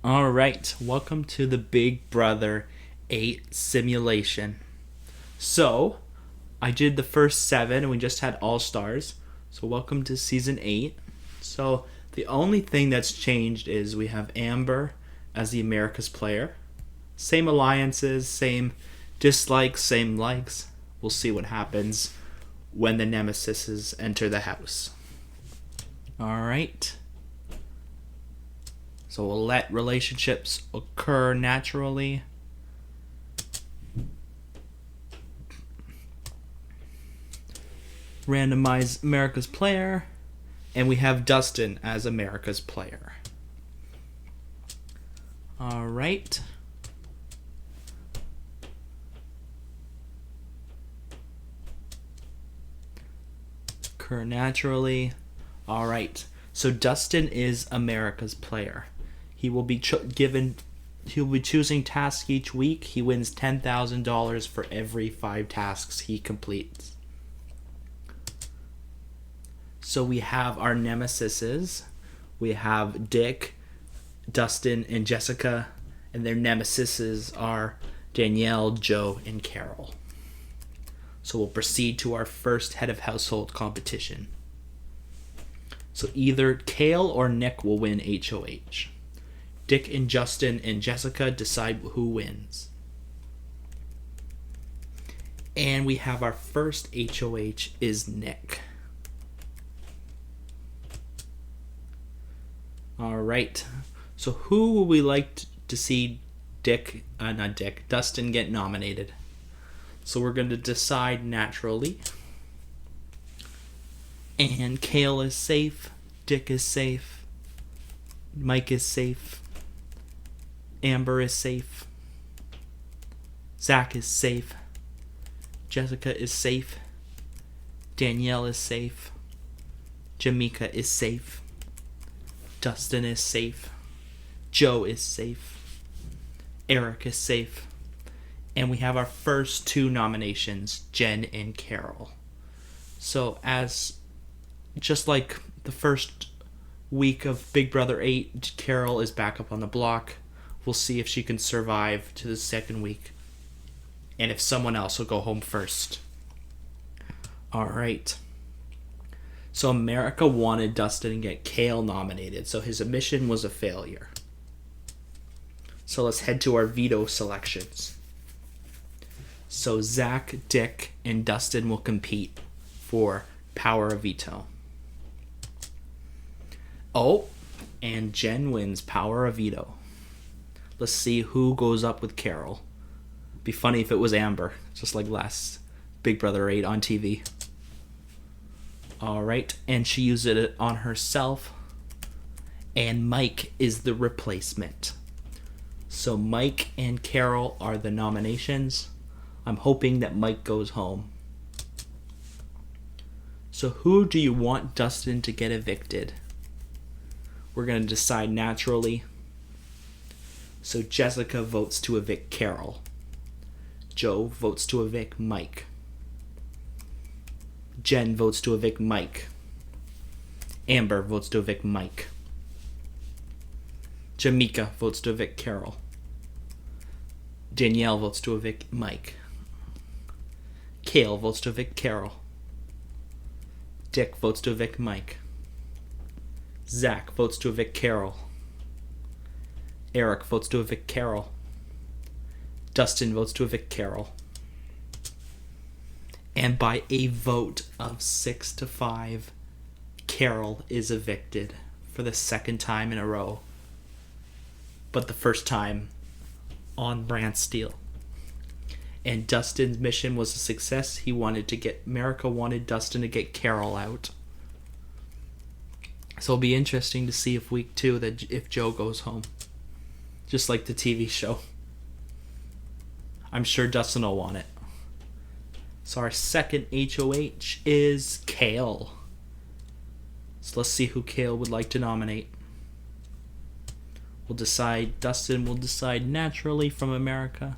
All right, welcome to the Big Brother 8 simulation. So, I did the first 7 and we just had All Stars. So, welcome to season 8. So, the only thing that's changed is we have Amber as the America's player. Same alliances, same dislikes, same likes. We'll see what happens when the Nemesises enter the house. All right. So we'll let relationships occur naturally. Randomize America's player. And we have Dustin as America's player. Alright. Occur naturally. Alright. So Dustin is America's player. He will be He'll be choosing tasks each week. He wins $10,000 for every 5 tasks he completes. So we have our nemesises. We have Dick, Dustin, and Jessica, and their nemesises are Danielle, Joe, and Carol. So we'll proceed to our first head of household competition. So either Kale or Nick will win HOH. Dick and Justin and Jessica decide who wins. And we have our first HOH is Nick. Alright. So who would we like to see Dustin get nominated? So we're going to decide naturally. And Kale is safe. Dick is safe. Mike is safe. Amber is safe. Zach is safe. Jessica is safe. Danielle is safe. Jamika is safe. Dustin is safe. Joe is safe. Eric is safe. And we have our first 2 nominations, Jen and Carol. So just like the first week of Big Brother 8, Carol is back up on the block. We'll see if she can survive to the second week. And if someone else will go home first. Alright. So America wanted Dustin to get Kale nominated, so his admission was a failure. So let's head to our veto selections. So Zach, Dick, and Dustin will compete for power of veto. Oh, and Jen wins power of veto. Let's see who goes up with Carol. Be funny if it was Amber, just like last Big Brother 8 on TV. Alright, and she used it on herself. And Mike is the replacement. So Mike and Carol are the nominations. I'm hoping that Mike goes home. So who do you want Dustin to get evicted? We're going to decide naturally. So Jessica votes to evict Carol. Joe votes to evict Mike. Jen votes to evict Mike. Amber votes to evict Mike. Jamika votes to evict Carol. Danielle votes to evict Mike. Kale votes to evict Carol. Dick votes to evict Mike. Zach votes to evict Carol. Eric votes to evict Carol. Dustin votes to evict Carol. And by a vote of 6-5, Carol is evicted for the second time in a row. But the first time on Brand Steel. And Dustin's mission was a success. America wanted Dustin to get Carol out. So it'll be interesting to see if week 2 if Joe goes home. Just like the TV show. I'm sure Dustin will want it. So our second HOH is Kale. So let's see who Kale would like to nominate. Dustin will decide naturally from America.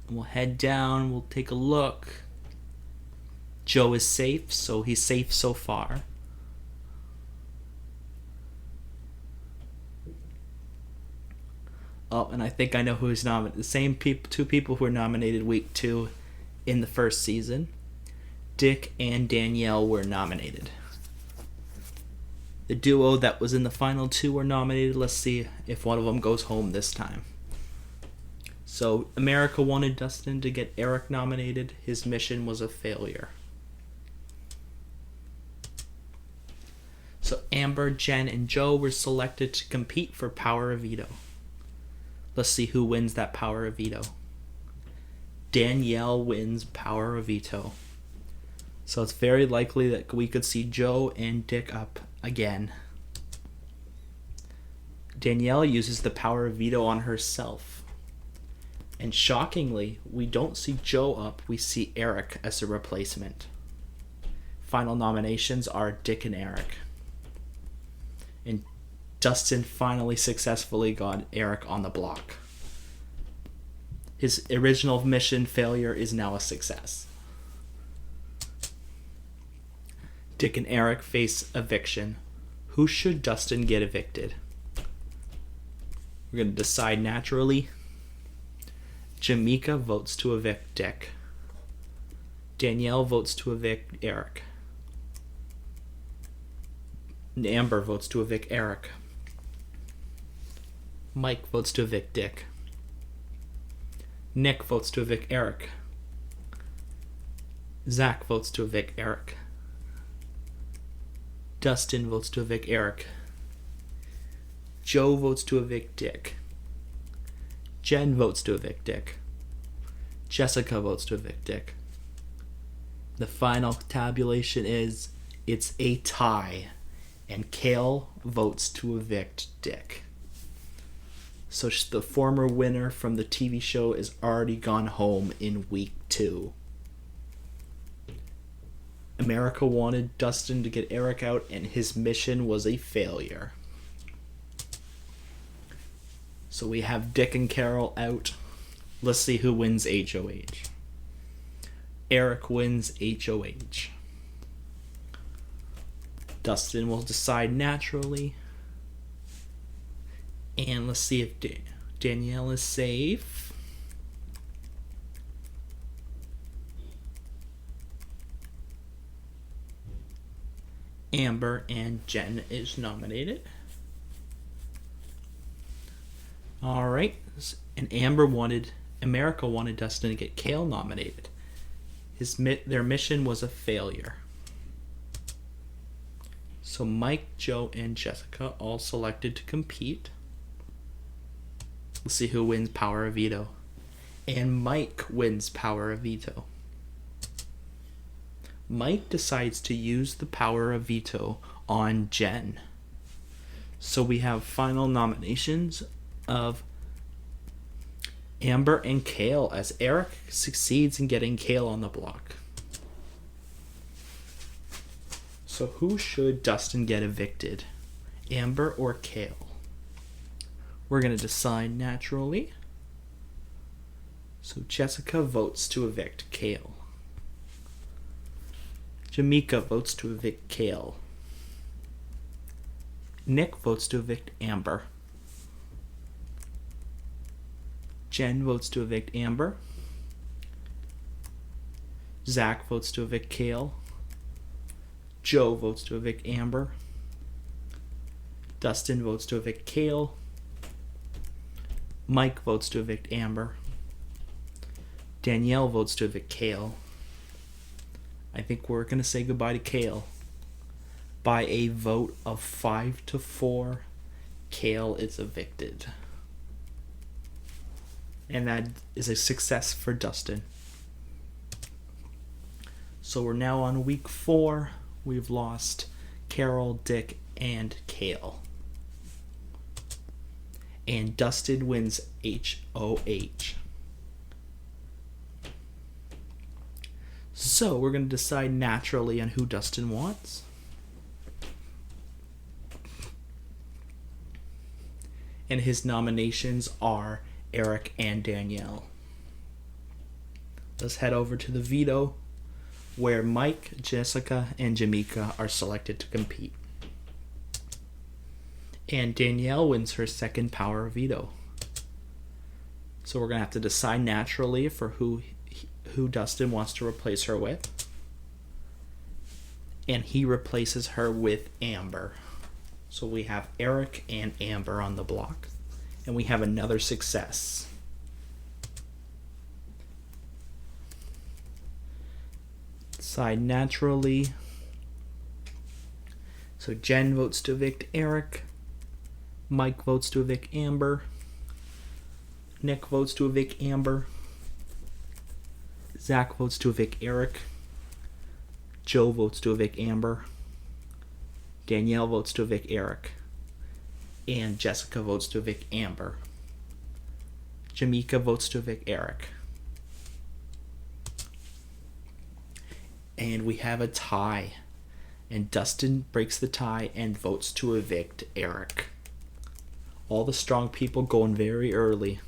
We'll head down, we'll take a look. Joe is safe, so he's safe so far. Oh, and I think I know who's nominated. The same two people who were nominated week 2 in the first season. Dick and Danielle were nominated. The duo that was in the final 2 were nominated. Let's see if one of them goes home this time. So, America wanted Dustin to get Eric nominated. His mission was a failure. So, Amber, Jen, and Joe were selected to compete for Power of Veto. Let's see who wins that Power of Veto. Danielle wins Power of Veto. So it's very likely that we could see Joe and Dick up again. Danielle uses the Power of Veto on herself. And shockingly, we don't see Joe up, we see Eric as a replacement. Final nominations are Dick and Eric. And Dustin finally successfully got Eric on the block. His original mission failure is now a success. Dick and Eric face eviction. Who should Dustin get evicted? We're going to decide naturally. Jamaica votes to evict Dick. Danielle votes to evict Eric. Amber votes to evict Eric. Mike votes to evict Dick. Nick votes to evict Eric. Zach votes to evict Eric. Dustin votes to evict Eric. Joe votes to evict Dick. Jen votes to evict Dick. Jessica votes to evict Dick. The final tabulation is it's a tie, and Kale votes to evict Dick. So the former winner from the TV show is already gone home in week 2. America wanted Dustin to get Eric out, and his mission was a failure. So we have Dick and Carol out. Let's see who wins HOH. Eric wins HOH. Dustin will decide naturally. And let's see if Danielle is safe. Amber and Jen is nominated. Alright. And America wanted Dustin to get Kale nominated. Their mission was a failure. So Mike, Joe, and Jessica all selected to compete. Let's see who wins Power of Veto. And Mike wins Power of Veto. Mike decides to use the Power of Veto on Jen. So we have final nominations of Amber and Kale, as Eric succeeds in getting Kale on the block. So who should Dustin get evicted? Amber or Kale? We're going to decide naturally. So Jessica votes to evict Kale. Jamaica votes to evict Kale. Nick votes to evict Amber. Jen votes to evict Amber. Zach votes to evict Kale. Joe votes to evict Amber. Dustin votes to evict Kale. Mike votes to evict Amber. Danielle votes to evict Kale. I think we're going to say goodbye to Kale. By a vote of 5-4, Kale is evicted. And that is a success for Dustin. So we're now on week 4. We've lost Carol, Dick, and Kale. And Dustin wins HOH. So we're going to decide naturally on who Dustin wants. And his nominations are Eric and Danielle. Let's head over to the veto, where Mike, Jessica, and Jamaica are selected to compete. And Danielle wins her second Power of Veto. So we're going to have to decide naturally for who Dustin wants to replace her with. And he replaces her with Amber. So we have Eric and Amber on the block. And we have another success. Decide naturally. So Jen votes to evict Eric. Mike votes to evict Amber. Nick votes to evict Amber. Zach votes to evict Eric. Joe votes to evict Amber. Danielle votes to evict Eric. And Jessica votes to evict Amber. Jamaica votes to evict Eric. And we have a tie. And Dustin breaks the tie and votes to evict Eric. All the strong people going very early.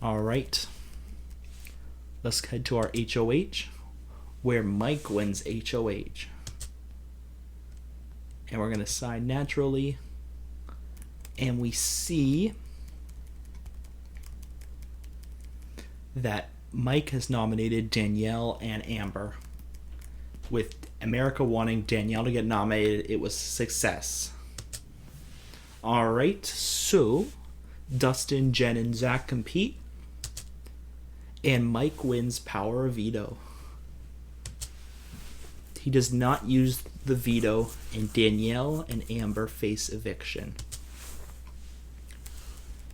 Alright. Let's head to our HOH, where Mike wins HOH. And we're going to decide naturally. And we see that Mike has nominated Danielle and Amber. With America wanting Danielle to get nominated, it was a success. Alright, so Dustin, Jen, and Zach compete. And Mike wins power of veto. He does not use the veto, and Danielle and Amber face eviction.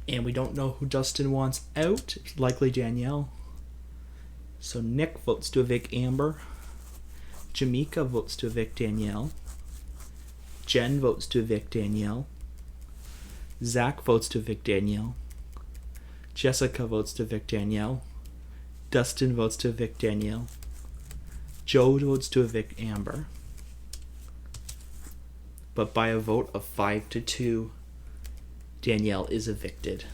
And we don't know who Dustin wants out. It's likely Danielle. So Nick votes to evict Amber. Jamaica votes to evict Danielle. Jen votes to evict Danielle. Zach votes to evict Danielle. Jessica votes to evict Danielle. Dustin votes to evict Danielle. Joe votes to evict Amber. But by a vote of 5-2, Danielle is evicted.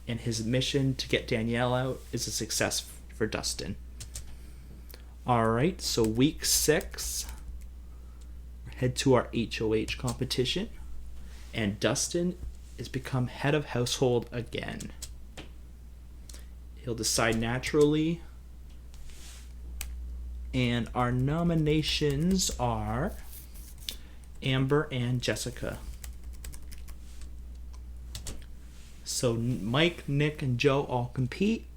And his mission to get Danielle out is a success for Dustin. Alright, so week 6, head to our HOH competition. And Dustin has become head of household again. He'll decide naturally. And our nominations are Amber and Jessica. So Mike, Nick, and Joe all compete.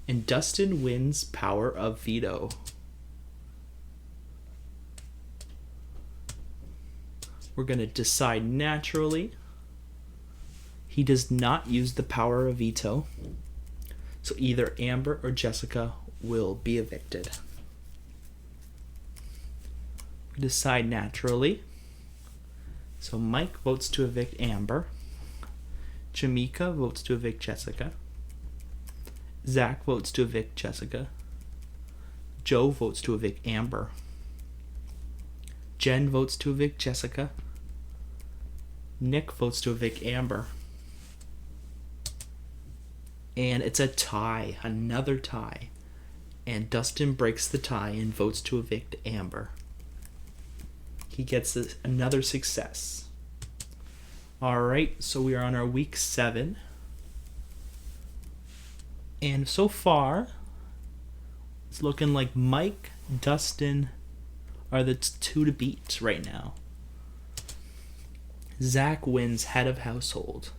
And Dustin wins power of veto. We're going to decide naturally. He does not use the power of veto. So either Amber or Jessica will be evicted. We decide naturally. So Mike votes to evict Amber. Jamaica votes to evict Jessica. Zach votes to evict Jessica. Joe votes to evict Amber. Jen votes to evict Jessica. Nick votes to evict Amber. And it's a tie, another tie. And Dustin breaks the tie and votes to evict Amber. He gets another success. Alright, so we are on our week 7. And so far, it's looking like Mike, Dustin are the two to beat right now. Zach wins head of household.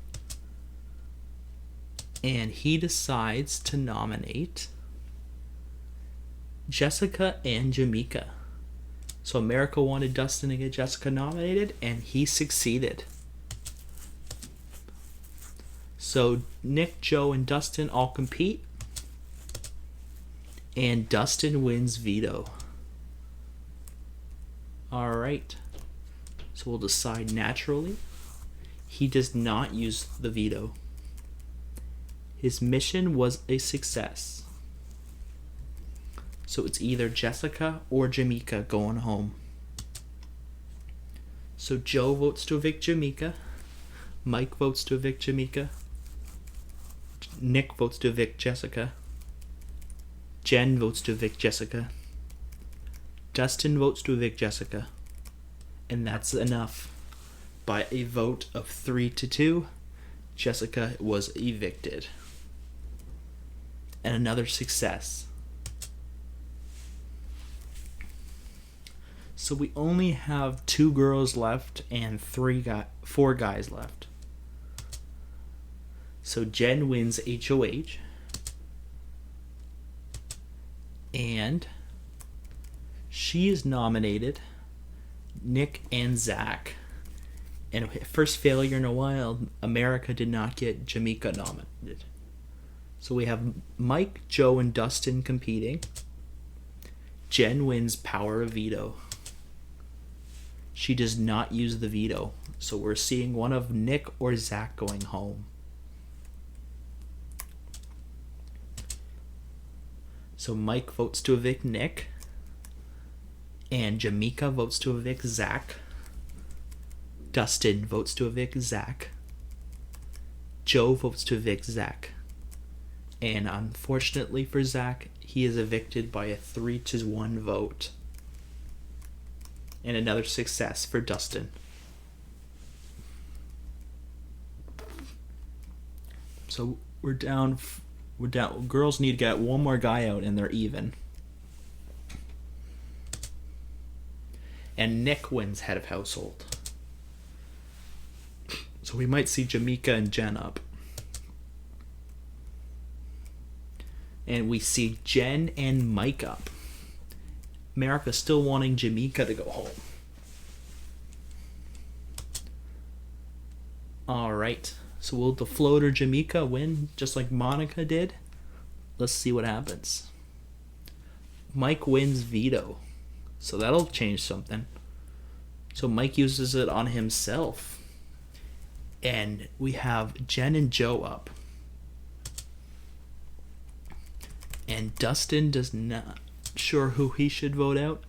And he decides to nominate Jessica and Jamaica. So America wanted Dustin to get Jessica nominated, and he succeeded. So Nick, Joe, and Dustin all compete. And Dustin wins veto. Alright. So we'll decide naturally. He does not use the veto. His mission was a success. So it's either Jessica or Jamaica going home. So Joe votes to evict Jamaica. Mike votes to evict Jamaica. Nick votes to evict Jessica. Jen votes to evict Jessica. Dustin votes to evict Jessica. And that's enough. By a vote of 3-2, Jessica was evicted. And another success. So we only have 2 girls left and 4 guys left. So Jen wins HOH. And she is nominated Nick and Zach. And first failure in a while, America did not get Jamika nominated. So we have Mike, Joe, and Dustin competing. Jen wins Power of Veto. She does not use the veto. So we're seeing one of Nick or Zach going home. So Mike votes to evict Nick. And Jamika votes to evict Zach. Dustin votes to evict Zach. Joe votes to evict Zach. And unfortunately for Zach, he is evicted by a 3-1 vote. And another success for Dustin. So we're down. Girls need to get one more guy out and they're even. And Nick wins head of household. So we might see Jamika and Jen up. And we see Jen and Mike up. America still wanting Jamika to go home. Alright. So will the floater Jamika win just like Monica did? Let's see what happens. Mike wins veto. So that'll change something. So Mike uses it on himself. And we have Jen and Joe up. And Dustin does not sure who he should vote out,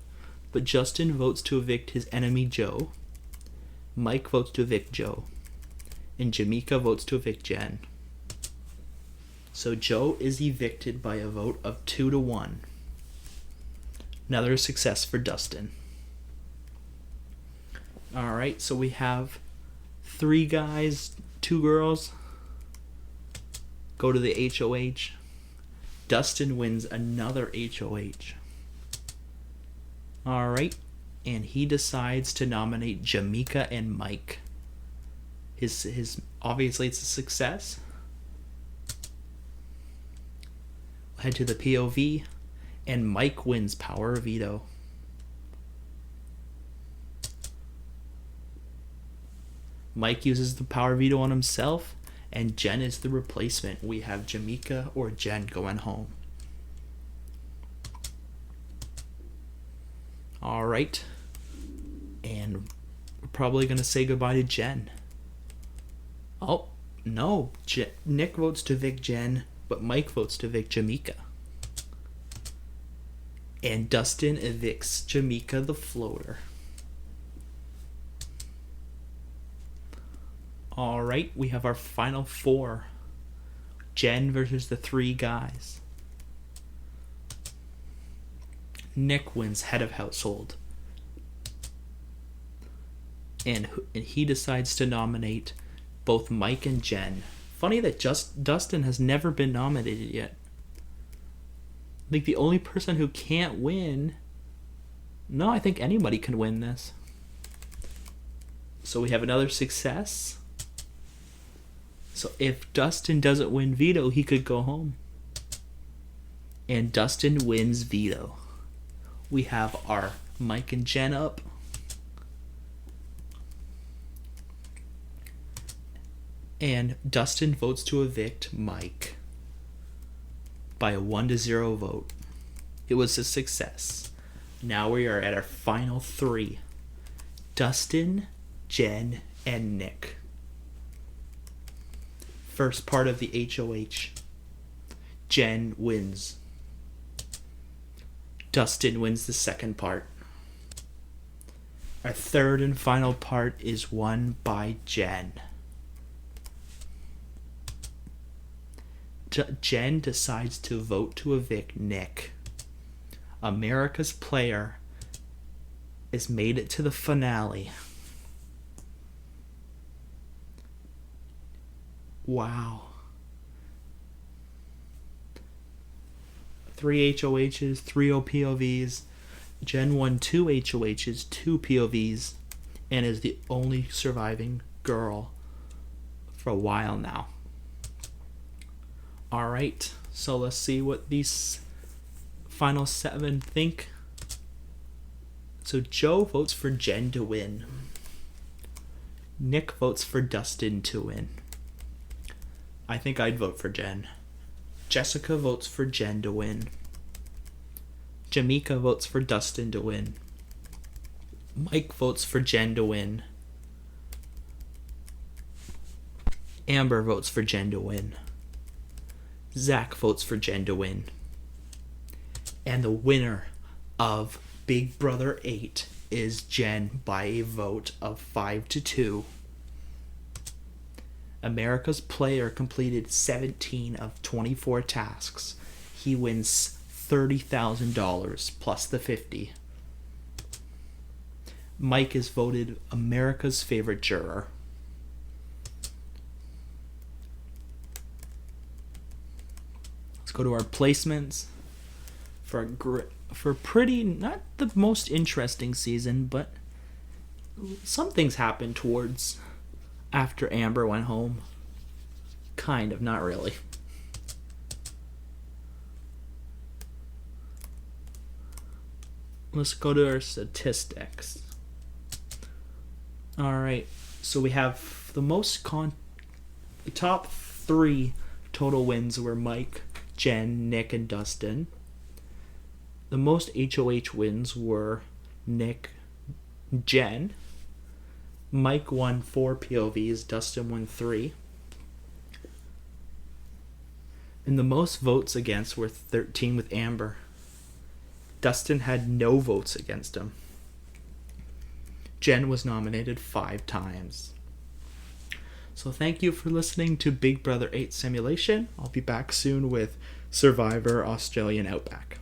but Justin votes to evict his enemy Joe. Mike votes to evict Joe. And Jamika votes to evict Jen. So Joe is evicted by a vote of 2-1. Another success for Dustin. Alright, so we have 3 guys, 2 girls. Go to the HOH. Dustin wins another HOH. Alright, and he decides to nominate Jamika and Mike. His obviously it's a success. We'll head to the POV, and Mike wins Power of Veto. Mike uses the Power of Veto on himself, and Jen is the replacement. We have Jamika or Jen going home. Alright. And we're probably going to say goodbye to Jen. Oh, no. Nick votes to evict Jen, but Mike votes to evict Jamika. And Dustin evicts Jamika the floater. Alright, we have our final 4. Jen versus the 3 guys. Nick wins head of household. And he decides to nominate both Mike and Jen. Funny that Dustin has never been nominated yet. I think the only person who can't win... No, I think anybody can win this. So we have another success. So if Dustin doesn't win veto, he could go home. And Dustin wins veto. We have our Mike and Jen up. And Dustin votes to evict Mike by a 1-0 vote. It was a success. Now we are at our final 3. Dustin, Jen, and Nick. First part of the HOH. Jen wins. Dustin wins the second part. Our third and final part is won by Jen. Jen decides to vote to evict Nick. America's player has made it to the finale. Wow. 3 HOHs, 3 OPOVs. Jen won 2 HOHs, 2 POVs, and is the only surviving girl for a while now. Alright, so let's see what these final 7 think. So Joe votes for Jen to win. Nick votes for Dustin to win. I think I'd vote for Jen. Jessica votes for Jen to win. Jamika votes for Dustin to win. Mike votes for Jen to win. Amber votes for Jen to win. Zach votes for Jen to win. And the winner of Big Brother 8 is Jen by a vote of 5-2. America's player completed 17 of 24 tasks. He wins $30,000 plus the 50. Mike is voted America's favorite juror. Let's go to our placements for pretty, not the most interesting season, but some things happened towards after Amber went home. Kind of, not really. Let's go to our statistics. Alright, so we have the top 3 total wins were Mike, Jen, Nick, and Dustin. The most HOH wins were Nick, Jen. Mike won 4 POVs, Dustin won 3. And the most votes against were 13 with Amber. Dustin had no votes against him. Jen was nominated 5 times. So thank you for listening to Big Brother 8 Simulation. I'll be back soon with Survivor Australian Outback.